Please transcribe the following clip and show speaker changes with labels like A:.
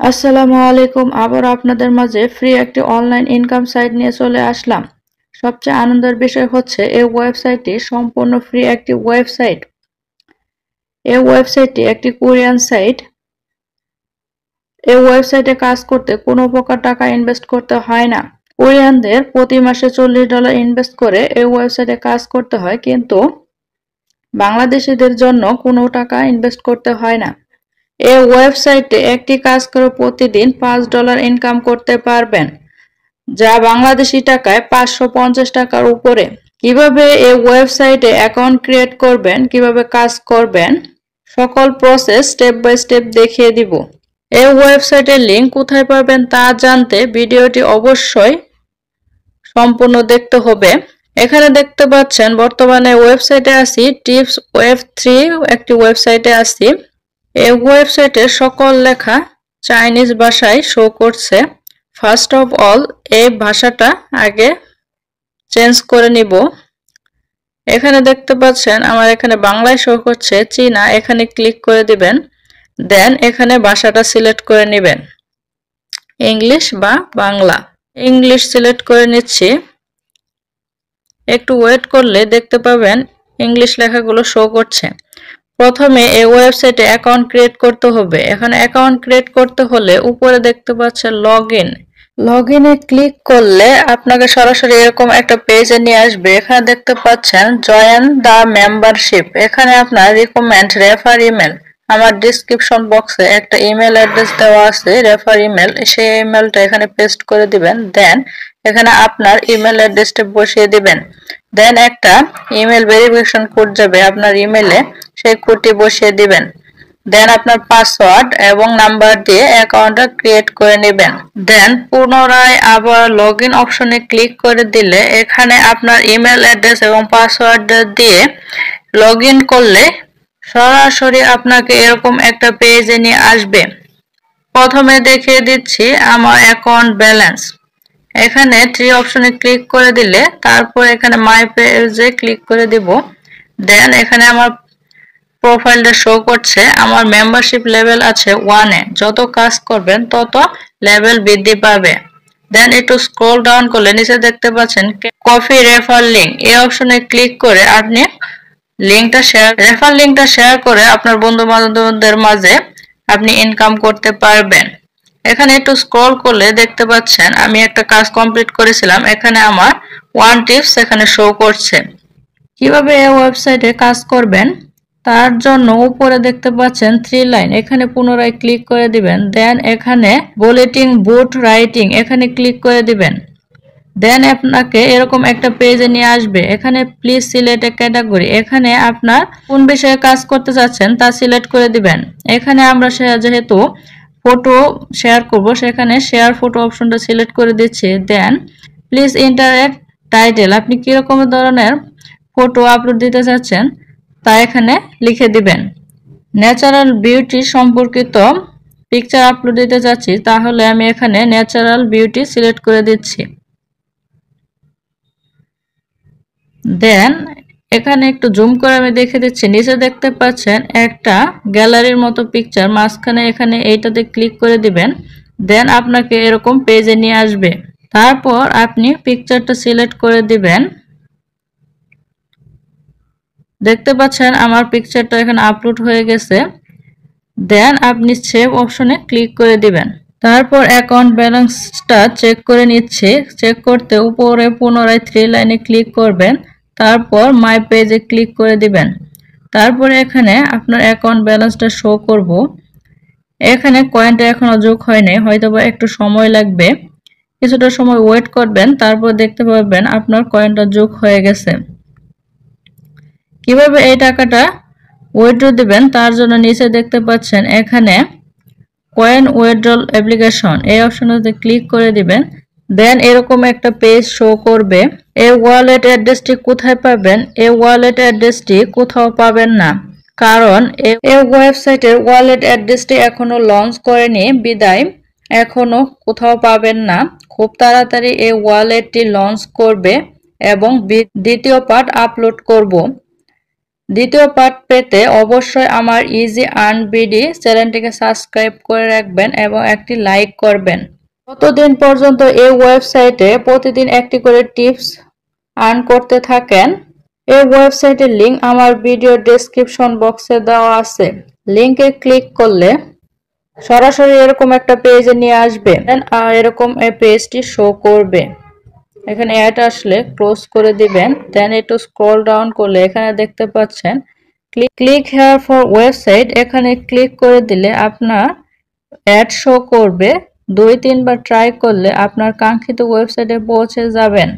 A: আসসালামু আলাইকুম। আবার আপনাদের মাঝে ফ্রি একটি অনলাইন ইনকাম সাইট নিয়ে চলে আসলাম। সবচেয়ে আনন্দের বিষয় হচ্ছে এই ওয়েবসাইটটি সম্পূর্ণ ফ্রি একটি ওয়েবসাইট। এই ওয়েবসাইটটি একটি কোরিয়ান সাইট। এই ওয়েবসাইটে কাজ করতে কোনো প্রকার টাকা ইনভেস্ট করতে হয় না। কোরিয়ানদের প্রতি মাসে $40 ইনভেস্ট করে এই ওয়েবসাইটে কাজ করতে হয়, কিন্তু বাংলাদেশিদের জন্য কোনো টাকা ইনভেস্ট করতে হয় না। এই ওয়েবসাইটে একটি কাজ করে প্রতিদিন $5 ইনকাম করতে পারবেন, যা বাংলাদেশি টাকায় 550 টাকার উপরে। কিভাবে এই ওয়েবসাইটে অ্যাকাউন্ট ক্রিয়েট করবেন, কিভাবে কাজ করবেন, সকল প্রসেস স্টেপ বাই স্টেপ দেখিয়ে দিব। এই ওয়েবসাইটের লিংক কোথায় পাবেন তা জানতে ভিডিওটি অবশ্যই সম্পূর্ণ দেখতে হবে। এখানে দেখতে পাচ্ছেন বর্তমানে ওয়েবসাইটে আছি, টিপস ওয়েব 3 একটি ওয়েবসাইটে আছি। এই ওয়েবসাইটে সকল লেখা চাইনিজ ভাষায় শো করছে। ফার্স্ট অফ অল এই ভাষাটা আগে চেঞ্জ করে নিব। এখানে দেখতে পাচ্ছেন আমার এখানে বাংলায় শো করছে, চীনা, এখানে ক্লিক করে দিবেন। দেন এখানে ভাষাটা সিলেক্ট করে নেবেন, ইংলিশ বা বাংলা। ইংলিশ সিলেক্ট করে নিচ্ছি। একটু ওয়েট করলে দেখতে পাবেন ইংলিশ লেখাগুলো শো করছে। প্রথমে এই ওয়েবসাইটে অ্যাকাউন্ট ক্রিয়েট করতে হবে। এখানে অ্যাকাউন্ট ক্রিয়েট করতে হলে উপরে দেখতে পাচ্ছেন লগইনে ক্লিক করলে আপনাকে সরাসরি এরকম একটা পেজে নিয়ে আসবে। এখানে দেখতে পাচ্ছেন জয়েন দ্য মেম্বারশিপ। এখানে আপনার রিকমেন্ড রেফার ইমেল, আমার ডিসক্রিপশন বক্সে একটা ইমেল অ্যাড্রেস দেওয়া আছে, রেফার ইমেল, সেই ইমেলটা এখানে পেস্ট করে দিবেন। দেন এখানে আপনার ইমেল অ্যাড্রেসটা বসিয়ে দিবেন। দেন একটা ইমেল ভেরিফিকেশন কোড যাবে আপনার ইমেলে, সেই কোডটি বসিয়ে দিবেন। দেন আপনার পাসওয়ার্ড এবং নাম্বার দিয়ে অ্যাকাউন্টটা ক্রিয়েট করে নেবেন। দেন পুনরায় আবার লগইন অপশনে ক্লিক করে দিলে এখানে আপনার ইমেল অ্যাড্রেস এবং পাসওয়ার্ড দিয়ে লগইন করলে সরাসরি আপনাকে এরকম একটা পেজে নিয়ে আসবে। প্রথমে দেখিয়ে দিচ্ছি আমার অ্যাকাউন্ট ব্যালেন্স। এখানে 3 অপশনে ক্লিক করে দিলে তারপর এখানে মাই পেজে ক্লিক করে দিব। দেন এখানে আমার প্রোফাইলটা শো করছে। আমার মেম্বারশিপ লেভেল আছে 1-এ। যত কাজ করবেন তত লেভেল বৃদ্ধি পাবে। দেন একটু স্ক্রল ডাউন করলে নিচে দেখতে পাচ্ছেন কপি রেফার লিংক। এই অপশনে ক্লিক করে আপনি রেফার লিংকটা শেয়ার করে আপনার বন্ধু বান্ধবদের মাঝে আপনি ইনকাম করতে পারবেন। এখানে একটু স্ক্রল করলে দেখতে পাচ্ছেন আমি একটা কাজ কমপ্লিট করেছিলাম। এখানে আমার 1 টিপস এখানে শো করছে। কিভাবে এই ওয়েবসাইটে কাজ করবেন তার জন্য উপরে দেখতে পাচ্ছেন 3 লাইন, এখানে পুনরায় ক্লিক করে দিবেন। দেন এখানে বুলেটিন বোর্ড রাইটিং, এখানে ক্লিক করে দিবেন। দেন আপনাকে এরকম একটা পেজে নিয়ে আসবে। এখানে প্লিজ সিলেক্ট এ ক্যাটাগরি, এখানে আপনার কোন বিষয়ে কাজ করতে চাচ্ছেন তা সিলেক্ট করে দিবেন। এখানে আমরা যেহেতু ফটো শেয়ার করব, সেখানে শেয়ার ফটো অপশনটা সিলেক্ট করে দিচ্ছি। দেন প্লিজ এন্টার এ টাইটেল, আপনি কিরকম ধরনের ফটো আপলোড দিতে চাচ্ছেন তা এখানে লিখে দিবেন। ন্যাচারাল বিউটি সম্পর্কিত পিকচার আপলোড দিতে চাচ্ছি, তাহলে আমি এখানে ন্যাচারাল বিউটি সিলেক্ট করে দিচ্ছি। দেন এখানে একটু জুম করে আমি দেখে দিচ্ছি, নিচে দেখতে পাচ্ছেন একটা গ্যালারির মতো পিকচার, মাঝখানে এখানে এইটাতে ক্লিক করে দিবেন। দেন আপনাকে এরকম পেজে নিয়ে আসবে। তারপর আপনি পিকচারটা সিলেক্ট করে দিবেন। দেখতে পাচ্ছেন আমার পিকচারটা এখানে আপলোড হয়ে গেছে। দেন আপনি সেভ অপশনে ক্লিক করে দিবেন। তারপর অ্যাকাউন্ট ব্যালেন্সটা চেক করে নিচ্ছে। চেক করতে উপরে পুনরায় 3 লাইনে ক্লিক করবেন। তারপর মাই পেজে ক্লিক করে দিবেন। তারপরে এখানে আপনার অ্যাকাউন্ট ব্যালেন্সটা শো করব। এখানে কয়েনটা এখনো যোগ হয়নি, হয়তোবা একটু সময় লাগবে। কিছুটা সময় ওয়েট করবেন, তারপর দেখতে পাবেন আপনার কয়েনটা যোগ হয়ে গেছে। কিভাবে এই টাকাটা উইথড্র দিবেন তার জন্য নিচে দেখতে পাচ্ছেন এখানে কয়েন উইথড্রল অ্যাপ্লিকেশন, এই অপশনটাতে ক্লিক করে দিবেন। দেন এরকম একটা পেজ শো করবে। এই ওয়ালেট অ্যাড্রেসটি কোথায় পাবেন? এই ওয়ালেট অ্যাড্রেসটি কোথাও পাবেন না, কারণ এই ওয়েবসাইটের ওয়ালেট অ্যাড্রেসটি এখনো লঞ্চ করেনি, বিদায় এখনো কোথাও পাবেন না। খুব তাড়াতাড়ি এই ওয়ালেটটি লঞ্চ করবে এবং দ্বিতীয় পার্ট আপলোড করব। দ্বিতীয় পার্ট পেতে অবশ্যই আমার ইজি আর্ন বিডি চ্যানেলটিকে সাবস্ক্রাইব করে রাখবেন এবং একটি লাইক করবেন। ততদিন পর্যন্ত এই ওয়েবসাইটে প্রতিদিন একটি করে টিপস আর্ন করতে থাকেন। এই ওয়েবসাইটের লিংক আমার ভিডিও ডেসক্রিপশন বক্সে দেওয়া আছে। লিংকে ক্লিক করলে সরাসরি এরকম একটা পেজে নিয়ে আসবে, আর এরকম এই পেজটি শো করবে। এখানে অ্যাড আসলে ক্লোজ করে দিবেন। দেন একটু স্ক্রল ডাউন করলে এখানে দেখতে পাচ্ছেন ক্লিক হেয়ার ফর ওয়েবসাইট, এখানে ক্লিক করে দিলে আপনার অ্যাড শো করবে। 2-3 বার ট্রাই করলে আপনার কাঙ্ক্ষিত ওয়েবসাইটে পৌঁছে যাবেন।